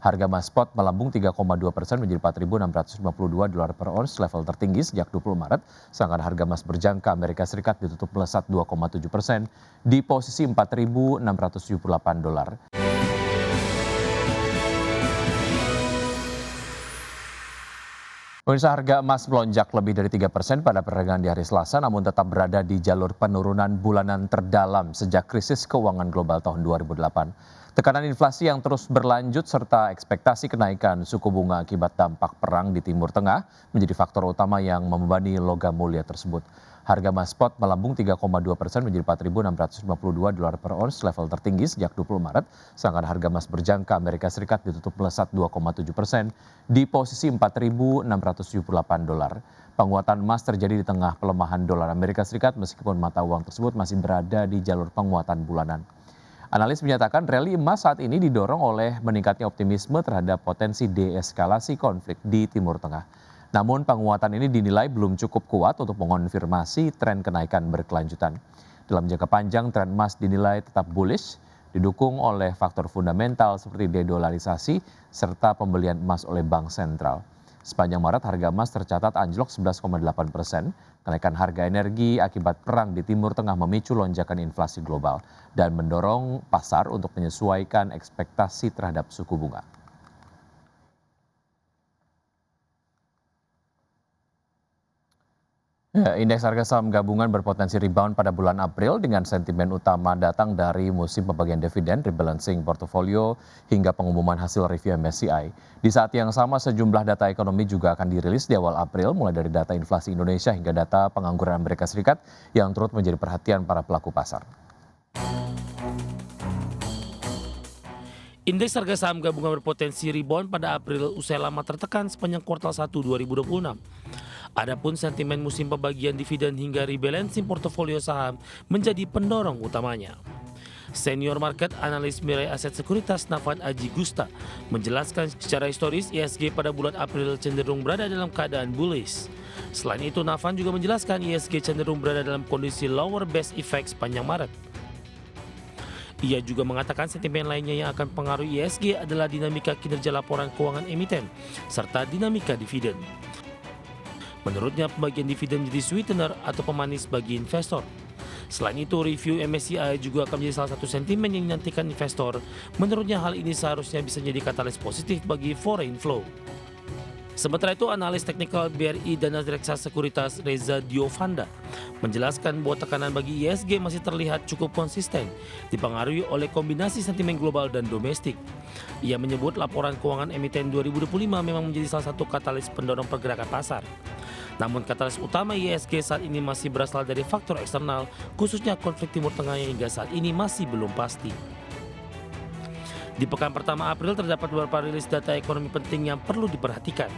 Harga emas spot melambung 3,2% menjadi 4.652 dolar per ons, level tertinggi sejak 20 Maret. Sedangkan harga emas berjangka Amerika Serikat ditutup melesat 2,7% di posisi 4.678 dolar. Pemirsa, harga emas melonjak lebih dari 3% pada perdagangan di hari Selasa, namun tetap berada di jalur penurunan bulanan terdalam sejak krisis keuangan global tahun 2008. Tekanan inflasi yang terus berlanjut serta ekspektasi kenaikan suku bunga akibat dampak perang di Timur Tengah menjadi faktor utama yang membebani logam mulia tersebut. Harga emas spot melambung 3,2% menjadi 4.652 dolar per ons, level tertinggi sejak 20 Maret. Sedangkan harga emas berjangka Amerika Serikat ditutup melesat 2,7% di posisi 4.678 dolar. Penguatan emas terjadi di tengah pelemahan dolar Amerika Serikat meskipun mata uang tersebut masih berada di jalur penguatan bulanan. Analis menyatakan rally emas saat ini didorong oleh meningkatnya optimisme terhadap potensi deeskalasi konflik di Timur Tengah. Namun penguatan ini dinilai belum cukup kuat untuk mengonfirmasi tren kenaikan berkelanjutan. Dalam jangka panjang, tren emas dinilai tetap bullish, didukung oleh faktor fundamental seperti dedolarisasi serta pembelian emas oleh bank sentral. Sepanjang Maret, harga emas tercatat anjlok 11,8%. Kenaikan harga energi akibat perang di Timur Tengah memicu lonjakan inflasi global dan mendorong pasar untuk menyesuaikan ekspektasi terhadap suku bunga. Indeks harga saham gabungan berpotensi rebound pada bulan April dengan sentimen utama datang dari musim pembagian dividen, rebalancing portofolio, hingga pengumuman hasil review MSCI. Di saat yang sama, sejumlah data ekonomi juga akan dirilis di awal April, mulai dari data inflasi Indonesia hingga data pengangguran Amerika Serikat yang turut menjadi perhatian para pelaku pasar. Indeks harga saham gabungan berpotensi rebound pada April usai lama tertekan sepanjang kuartal 1 2026. Adapun sentimen musim pembagian dividen hingga rebalancing portofolio saham menjadi pendorong utamanya. Senior market analis Mirai Aset Sekuritas Nafan Aji Gusta menjelaskan secara historis ISG pada bulan April cenderung berada dalam keadaan bullish. Selain itu, Nafan juga menjelaskan ISG cenderung berada dalam kondisi lower base effect sepanjang Maret. Ia juga mengatakan sentimen lainnya yang akan mempengaruhi ISG adalah dinamika kinerja laporan keuangan emiten serta dinamika dividen. Menurutnya, pembagian dividen menjadi sweetener atau pemanis bagi investor. Selain itu, review MSCI juga akan menjadi salah satu sentimen yang dinantikan investor. Menurutnya, hal ini seharusnya bisa menjadi katalis positif bagi foreign flow. Sementara itu, analis teknikal BRI Dana Reksa Sekuritas Reza Diovanda menjelaskan bahwa tekanan bagi ISG masih terlihat cukup konsisten, dipengaruhi oleh kombinasi sentimen global dan domestik. Ia menyebut laporan keuangan emiten 2025 memang menjadi salah satu katalis pendorong pergerakan pasar. Namun katalis utama ISG saat ini masih berasal dari faktor eksternal, khususnya konflik Timur Tengah yang hingga saat ini masih belum pasti. Di pekan pertama April terdapat beberapa rilis data ekonomi penting yang perlu diperhatikan.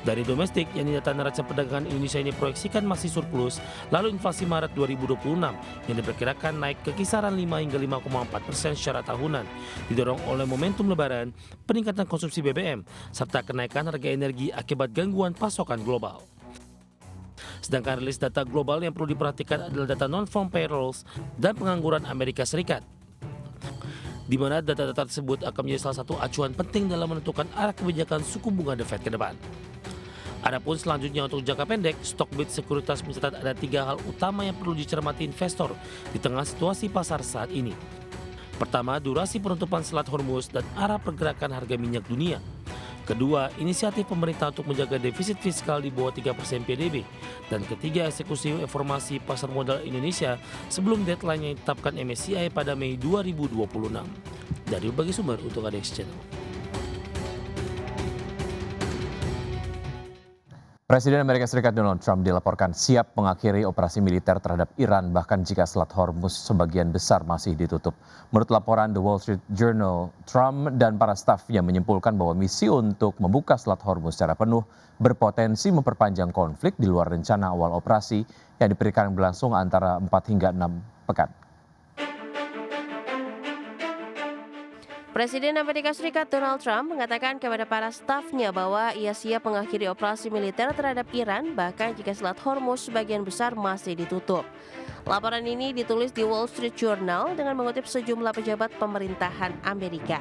Dari domestik, yakni data neraca perdagangan Indonesia ini proyeksikan masih surplus, lalu inflasi Maret 2026 yang diperkirakan naik ke kisaran 5 hingga 5,4% secara tahunan, didorong oleh momentum lebaran, peningkatan konsumsi BBM, serta kenaikan harga energi akibat gangguan pasokan global. Sedangkan rilis data global yang perlu diperhatikan adalah data non-farm payrolls dan pengangguran Amerika Serikat, di mana data-data tersebut akan menjadi salah satu acuan penting dalam menentukan arah kebijakan suku bunga The Fed ke depan. Adapun selanjutnya untuk jangka pendek, Stockbit Sekuritas mencatat ada 3 hal utama yang perlu dicermati investor di tengah situasi pasar saat ini. Pertama, durasi penutupan Selat Hormuz dan arah pergerakan harga minyak dunia. Kedua, inisiatif pemerintah untuk menjaga defisit fiskal di bawah 3% PDB. Dan ketiga, eksekusi informasi pasar modal Indonesia sebelum deadline yang ditetapkan MSCI pada Mei 2026. Dari berbagai sumber untuk ADX Channel. Presiden Amerika Serikat Donald Trump dilaporkan siap mengakhiri operasi militer terhadap Iran bahkan jika Selat Hormuz sebagian besar masih ditutup. Menurut laporan The Wall Street Journal, Trump dan para stafnya menyimpulkan bahwa misi untuk membuka Selat Hormuz secara penuh berpotensi memperpanjang konflik di luar rencana awal operasi yang diperkirakan berlangsung antara 4 hingga 6 pekan. Presiden Amerika Serikat Donald Trump mengatakan kepada para stafnya bahwa ia siap mengakhiri operasi militer terhadap Iran bahkan jika Selat Hormuz sebagian besar masih ditutup. Laporan ini ditulis di Wall Street Journal dengan mengutip sejumlah pejabat pemerintahan Amerika.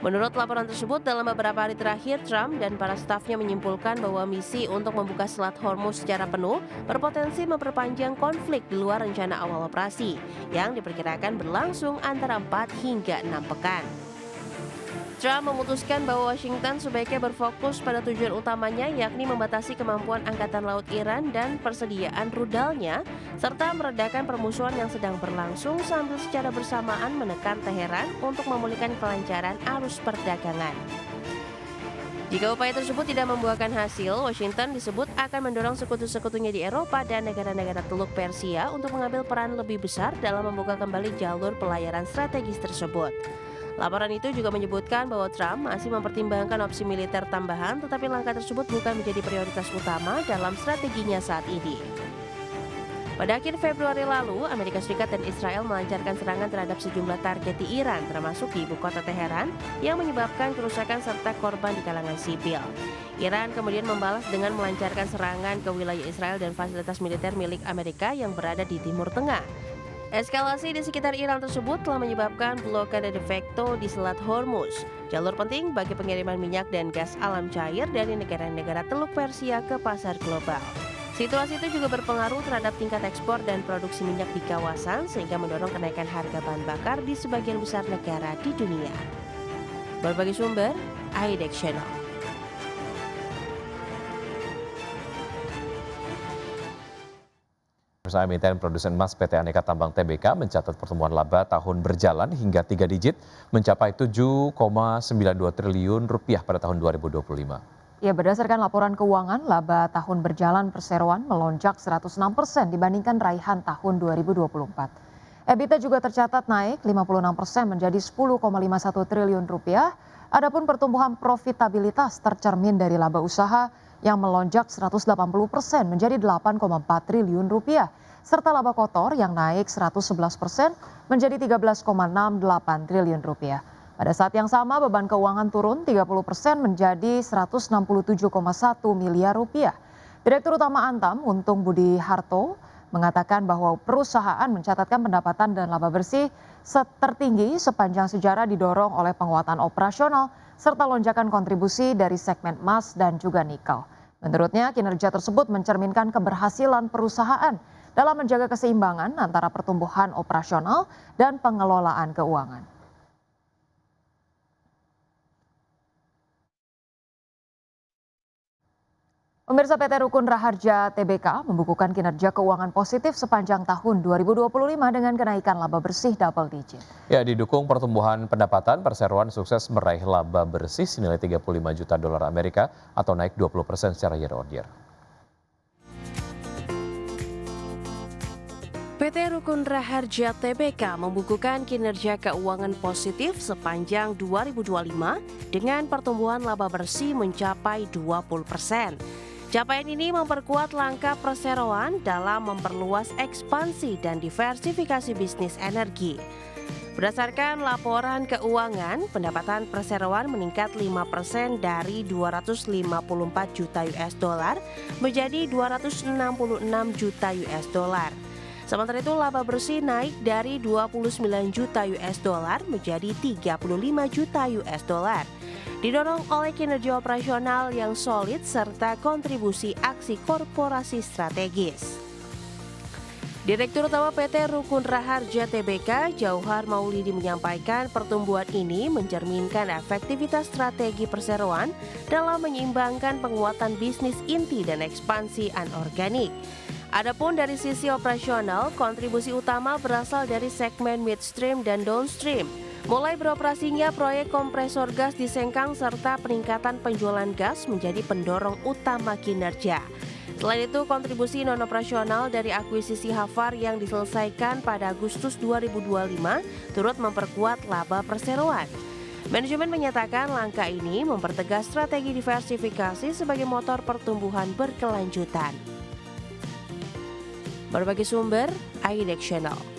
Menurut laporan tersebut, dalam beberapa hari terakhir, Trump dan para stafnya menyimpulkan bahwa misi untuk membuka Selat Hormuz secara penuh berpotensi memperpanjang konflik di luar rencana awal operasi, yang diperkirakan berlangsung antara 4 hingga 6 pekan. Trump memutuskan bahwa Washington sebaiknya berfokus pada tujuan utamanya, yakni membatasi kemampuan Angkatan Laut Iran dan persediaan rudalnya, serta meredakan permusuhan yang sedang berlangsung sambil secara bersamaan menekan Teheran untuk memulihkan kelancaran arus perdagangan. Jika upaya tersebut tidak membuahkan hasil, Washington disebut akan mendorong sekutu-sekutunya di Eropa dan negara-negara Teluk Persia untuk mengambil peran lebih besar dalam membuka kembali jalur pelayaran strategis tersebut. Laporan itu juga menyebutkan bahwa Trump masih mempertimbangkan opsi militer tambahan, tetapi langkah tersebut bukan menjadi prioritas utama dalam strateginya saat ini. Pada akhir Februari lalu, Amerika Serikat dan Israel melancarkan serangan terhadap sejumlah target di Iran, termasuk di ibu kota Teheran, yang menyebabkan kerusakan serta korban di kalangan sipil. Iran kemudian membalas dengan melancarkan serangan ke wilayah Israel dan fasilitas militer milik Amerika yang berada di Timur Tengah. Eskalasi di sekitar Iran tersebut telah menyebabkan blokade de facto di Selat Hormuz, jalur penting bagi pengiriman minyak dan gas alam cair dari negara-negara Teluk Persia ke pasar global. Situasi itu juga berpengaruh terhadap tingkat ekspor dan produksi minyak di kawasan, sehingga mendorong kenaikan harga bahan bakar di sebagian besar negara di dunia. Berbagai sumber, IDX Channel. Perusahaan emiten produsen emas PT Aneka Tambang Tbk mencatat pertumbuhan laba tahun berjalan hingga 3 digit mencapai 7,92 triliun rupiah pada tahun 2025. Ya, berdasarkan laporan keuangan, laba tahun berjalan perseroan melonjak 106% dibandingkan raihan tahun 2024. EBITDA juga tercatat naik 56% menjadi 10,51 triliun rupiah. Adapun pertumbuhan profitabilitas tercermin dari laba usaha yang melonjak 180% menjadi 8,4 triliun rupiah, serta laba kotor yang naik 111% menjadi 13,68 triliun rupiah. Pada saat yang sama, beban keuangan turun 30% menjadi 167,1 miliar rupiah. Direktur Utama Antam, Untung Budi Harto, mengatakan bahwa perusahaan mencatatkan pendapatan dan laba bersih tertinggi sepanjang sejarah didorong oleh penguatan operasional serta lonjakan kontribusi dari segmen emas dan juga nikel. Menurutnya, kinerja tersebut mencerminkan keberhasilan perusahaan dalam menjaga keseimbangan antara pertumbuhan operasional dan pengelolaan keuangan. Pemirsa, PT Rukun Raharja Tbk membukukan kinerja keuangan positif sepanjang tahun 2025 dengan kenaikan laba bersih double digit. Ya, didukung pertumbuhan pendapatan, perseroan sukses meraih laba bersih senilai 35 juta dolar Amerika atau naik 20% secara year on year. PT Rukun Raharja Tbk membukukan kinerja keuangan positif sepanjang 2025 dengan pertumbuhan laba bersih mencapai 20%. Capaian ini memperkuat langkah perseroan dalam memperluas ekspansi dan diversifikasi bisnis energi. Berdasarkan laporan keuangan, pendapatan perseroan meningkat 5% dari 254 juta US dollar menjadi 266 juta US dollar. Sementara itu laba bersih naik dari 29 juta US dollar menjadi 35 juta US dollar. Didorong oleh kinerja operasional yang solid serta kontribusi aksi korporasi strategis. Direktur Utama PT Rukun Raharja Tbk, Jauhar Maulidi menyampaikan pertumbuhan ini mencerminkan efektivitas strategi perseroan dalam menyeimbangkan penguatan bisnis inti dan ekspansi anorganik. Adapun dari sisi operasional, kontribusi utama berasal dari segmen midstream dan downstream. Mulai beroperasinya proyek kompresor gas di Sengkang serta peningkatan penjualan gas menjadi pendorong utama kinerja. Selain itu, kontribusi non-operasional dari akuisisi Hafar yang diselesaikan pada Agustus 2025 turut memperkuat laba perseroan. Manajemen menyatakan langkah ini mempertegas strategi diversifikasi sebagai motor pertumbuhan berkelanjutan. Berbagai sumber, IDX Channel.